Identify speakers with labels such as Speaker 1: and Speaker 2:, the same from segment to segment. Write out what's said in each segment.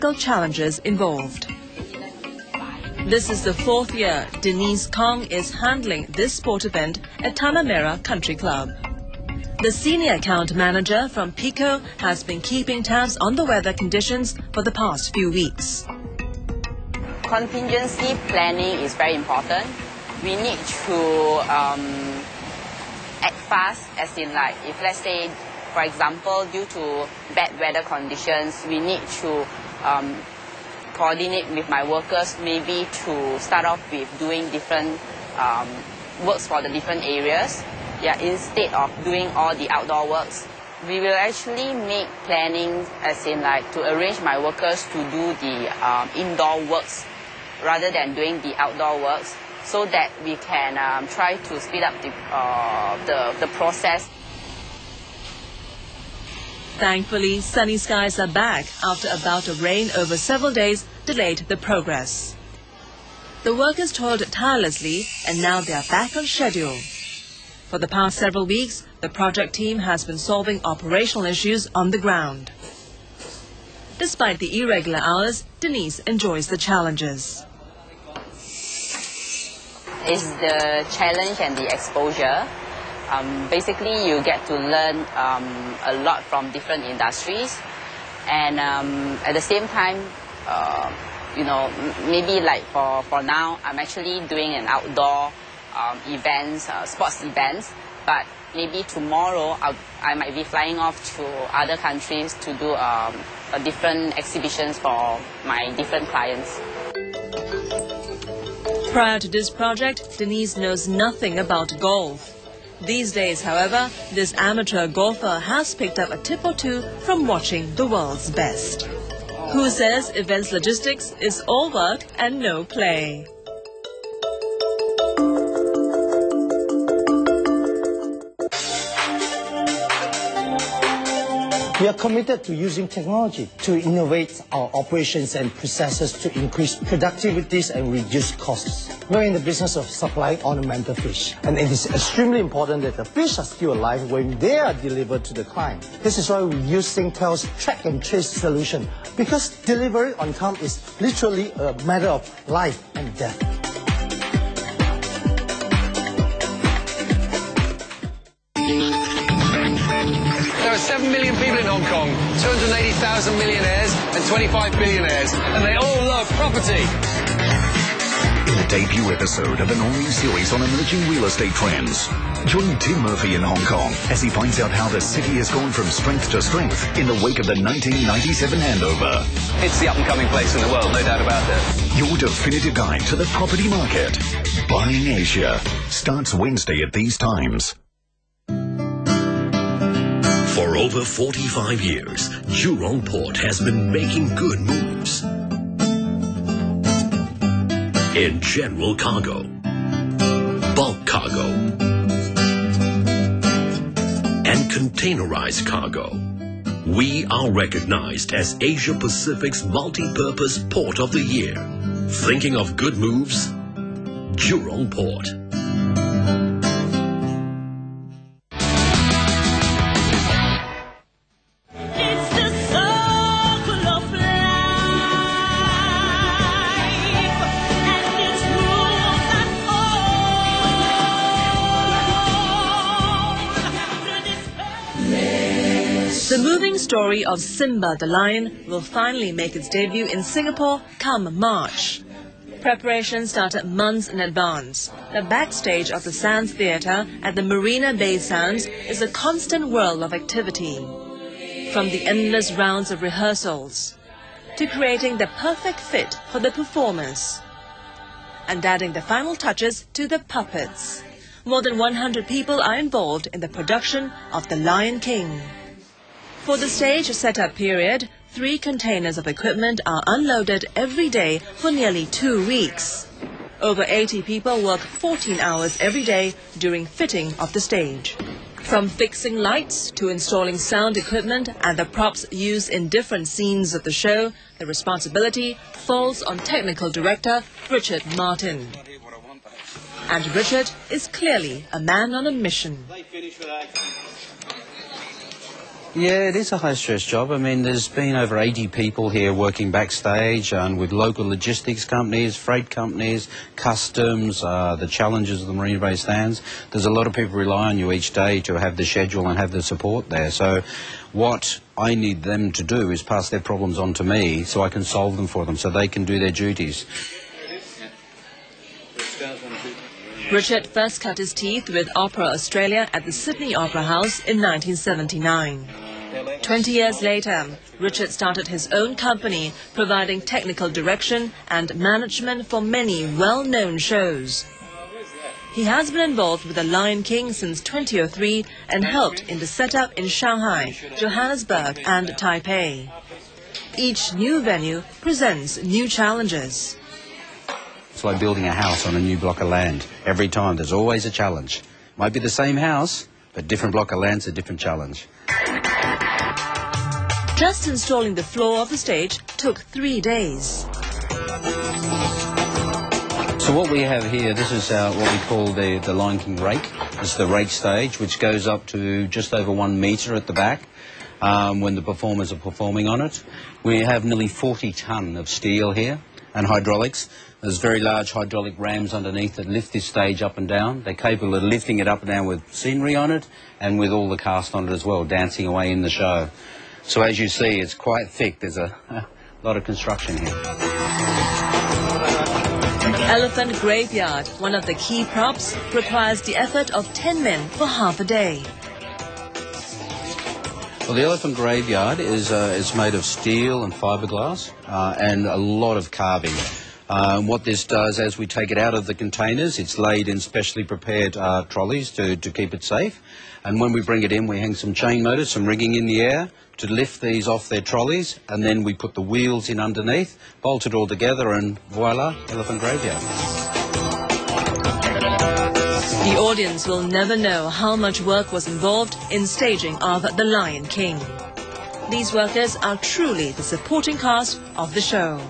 Speaker 1: logistical challenges involved. This is the fourth year Denise Kong is handling this sport event at Tanah Merah Country Club. The senior account manager from Pico has been keeping tabs on the weather conditions for the past few weeks.
Speaker 2: Contingency planning is very important. We need to act fast, as in like if let's say, for example, due to bad weather conditions, we need to coordinate with my workers, maybe to start off with doing different works for the different areas. Yeah, instead of doing all the outdoor works, we will actually make planning, as in like to arrange my workers to do the indoor works rather than doing the outdoor works, so that we can try to speed up the process.
Speaker 1: Thankfully, sunny skies are back after a bout of rain over several days delayed the progress. The workers toiled tirelessly and now they are back on schedule. For the past several weeks, the project team has been solving operational issues on the ground. Despite the irregular hours, Denise enjoys the challenges.
Speaker 2: It's the challenge and the exposure. Basically, you get to learn a lot from different industries, and at the same time, you know, maybe like for now, I'm actually doing an outdoor events, sports events, but maybe tomorrow I might be flying off to other countries to do different exhibitions for my different clients.
Speaker 1: Prior to this project, Denise knows nothing about golf. These days, however, this amateur golfer has picked up a tip or two from watching the world's best. Who says events logistics is all work and no play?
Speaker 3: We are committed to using technology to innovate our operations and processes to increase productivities and reduce costs. We're in the business of supplying ornamental fish, and it is extremely important that the fish are still alive when they are delivered to the client. This is why we use Singtel's track and trace solution, because delivery on time is literally a matter of life and death.
Speaker 4: There are 7 million people in Hong Kong, 280,000 millionaires and 25 billionaires, and they all love property.
Speaker 5: In the debut episode of an all-new series on emerging real estate trends, join Tim Murphy in Hong Kong as he finds out how the city has gone from strength to strength in the wake of the 1997 handover.
Speaker 4: It's the up-and-coming place in the world, no doubt about it.
Speaker 5: Your definitive guide to the property market. Buying Asia starts Wednesday at these times.
Speaker 6: For over 45 years, Jurong Port has been making good moves in general cargo, bulk cargo, and containerized cargo. We are recognized as Asia Pacific's multi-purpose port of the year. Thinking of good moves? Jurong Port.
Speaker 1: The moving story of Simba the lion will finally make its debut in Singapore come March. Preparations started months in advance. The backstage of the Sands Theatre at the Marina Bay Sands is a constant whirl of activity. From the endless rounds of rehearsals to creating the perfect fit for the performers and adding the final touches to the puppets. More than 100 people are involved in the production of The Lion King. For the stage setup period, 3 containers of equipment are unloaded every day for nearly 2 weeks. Over 80 people work 14 hours every day during fitting of the stage. From fixing lights to installing sound equipment and the props used in different scenes of the show, the responsibility falls on technical director Richard Martin. And Richard is clearly a man on a mission.
Speaker 7: Yeah, it is a high-stress job. I mean, there's been over 80 people here working backstage and with local logistics companies, freight companies, customs, the challenges of the Marina Bay stands. There's a lot of people rely on you each day to have the schedule and have the support there. So what I need them to do is pass their problems on to me so I can solve them for them so they can do their duties.
Speaker 1: Richard first cut his teeth with Opera Australia at the Sydney Opera House in 1979. 20 years later, Richard started his own company, providing technical direction and management for many well-known shows. He has been involved with The Lion King since 2003 and helped in the setup in Shanghai, Johannesburg and Taipei. Each new venue presents new challenges.
Speaker 7: It's like building a house on a new block of land. Every time there's always a challenge. Might be the same house, but different block of land's a different challenge.
Speaker 1: Just installing the floor of the stage took 3 days.
Speaker 7: So what we have here, this is what we call the Lion King rake. It's the rake stage, which goes up to just over 1 metre at the back when the performers are performing on it. We have nearly 40 tonne of steel here and hydraulics. There's very large hydraulic rams underneath that lift this stage up and down. They're capable of lifting it up and down with scenery on it and with all the cast on it as well, dancing away in the show. So as you see, it's quite thick. There's a lot of construction here.
Speaker 1: Elephant Graveyard, one of the key props, requires the effort of 10 men for half a day.
Speaker 7: Well, the Elephant Graveyard is made of steel and fiberglass and a lot of carving. What this does, as we take it out of the containers, it's laid in specially prepared trolleys to keep it safe. And when we bring it in, we hang some chain motors, some rigging in the air to lift these off their trolleys, and then we put the wheels in underneath, bolt it all together, and voila, Elephant Graveyard.
Speaker 1: The audience will never know how much work was involved in staging of The Lion King. These workers are truly the supporting cast of the show.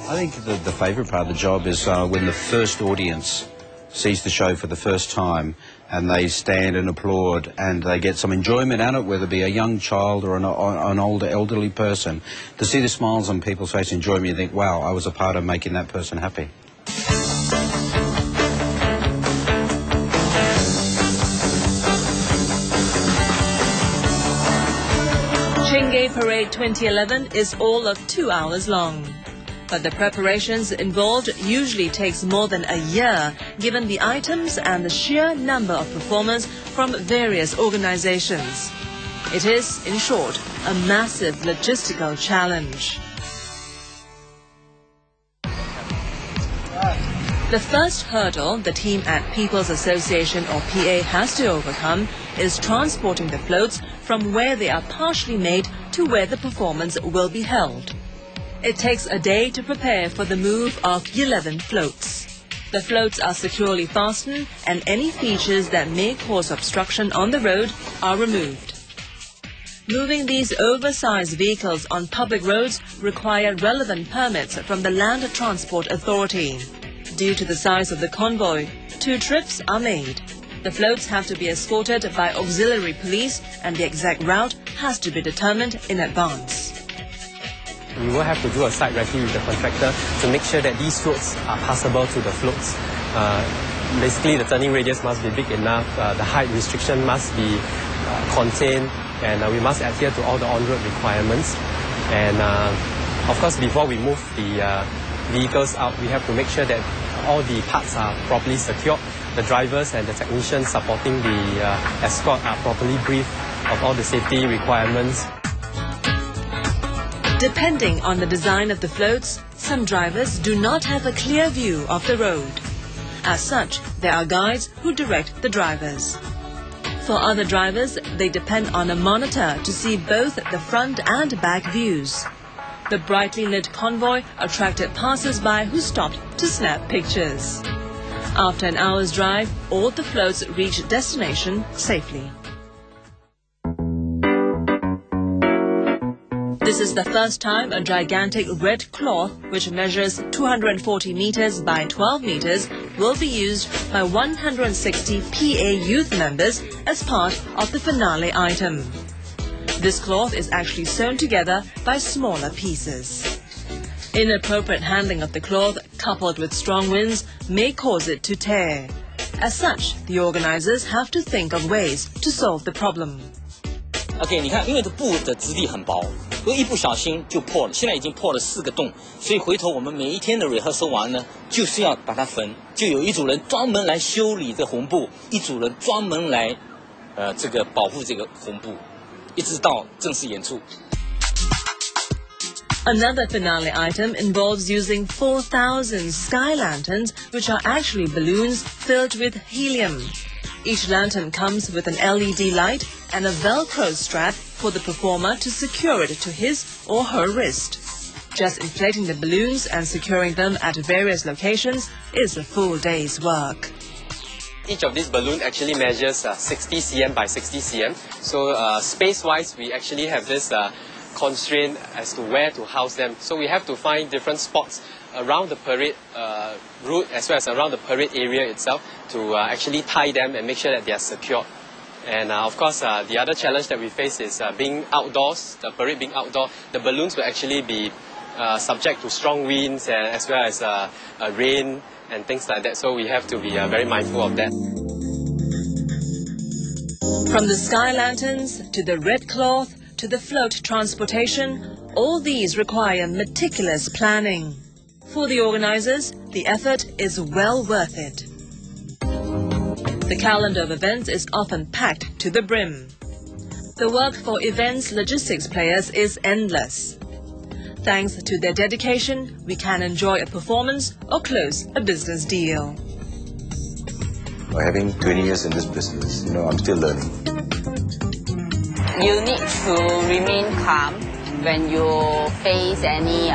Speaker 7: I think the favourite part of the job is when the first audience sees the show for the first time and they stand and applaud and they get some enjoyment out of it, whether it be a young child or an older elderly person. To see the smiles on people's faces, enjoy me, and think, wow, I was a part of making that person happy.
Speaker 1: Chingay Parade 2011 is all of 2 hours long. But the preparations involved usually takes more than a year, given the items and the sheer number of performers from various organizations. It is, in short, a massive logistical challenge. The first hurdle the team at People's Association or PA has to overcome is transporting the floats from where they are partially made to where the performance will be held. It takes a day to prepare for the move of 11 floats. The floats are securely fastened and any features that may cause obstruction on the road are removed. Moving these oversized vehicles on public roads require relevant permits from the Land Transport Authority. Due to the size of the convoy, 2 trips are made. The floats have to be escorted by auxiliary police and the exact route has to be determined in advance.
Speaker 8: We will have to do a site recce with the contractor to make sure that these floats are passable to the floats. Basically, the turning radius must be big enough, the height restriction must be contained, and we must adhere to all the on-road requirements. And of course, before we move the vehicles out, we have to make sure that all the parts are properly secured. The drivers and the technicians supporting the escort are properly briefed of all the safety requirements.
Speaker 1: Depending on the design of the floats, some drivers do not have a clear view of the road. As such, there are guides who direct the drivers. For other drivers, they depend on a monitor to see both the front and back views. The brightly lit convoy attracted passers-by who stopped to snap pictures. After an hour's drive, all the floats reached destination safely. This is the first time a gigantic red cloth, which measures 240 meters by 12 meters, will be used by 160 PA youth members as part of the finale item. This cloth is actually sewn together by smaller pieces. Inappropriate handling of the cloth, coupled with strong winds, may cause it to tear. As such, the organizers have to think of ways to solve the problem.
Speaker 9: OK， 你看，因为这布的质地很薄，如果一不小心就破了。现在已经破了4个洞，所以回头我们每一天的rehearsal完呢，就是要把它缝。就有一组人专门来修理这红布，一组人专门来这个保护这个红布，一直到正式演出。
Speaker 1: Another finale item involves using 4,000 sky lanterns, which are actually balloons filled with helium. Each lantern comes with an LED light and a Velcro strap for the performer to secure it to his or her wrist. Just inflating the balloons and securing them at various locations is a full day's work.
Speaker 8: Each of these balloons actually measures 60 cm by 60 cm. So space-wise, we actually have this constraint as to where to house them. So we have to find different spots around the parade route as well as around the parade area itself to actually tie them and make sure that they are secure. And of course, the other challenge that we face is being outdoors, the parade being outdoor. The balloons will actually be subject to strong winds and as well as rain and things like that. So we have to be very mindful of that.
Speaker 1: From the sky lanterns to the red cloth to the float transportation, all these require meticulous planning. For the organizers, the effort is well worth it. The calendar of events is often packed to the brim. The work for events logistics players is endless. Thanks to their dedication, we can enjoy a performance or close a business deal.
Speaker 10: Having 20 years in this business, I'm still learning.
Speaker 2: You need to remain calm when you face any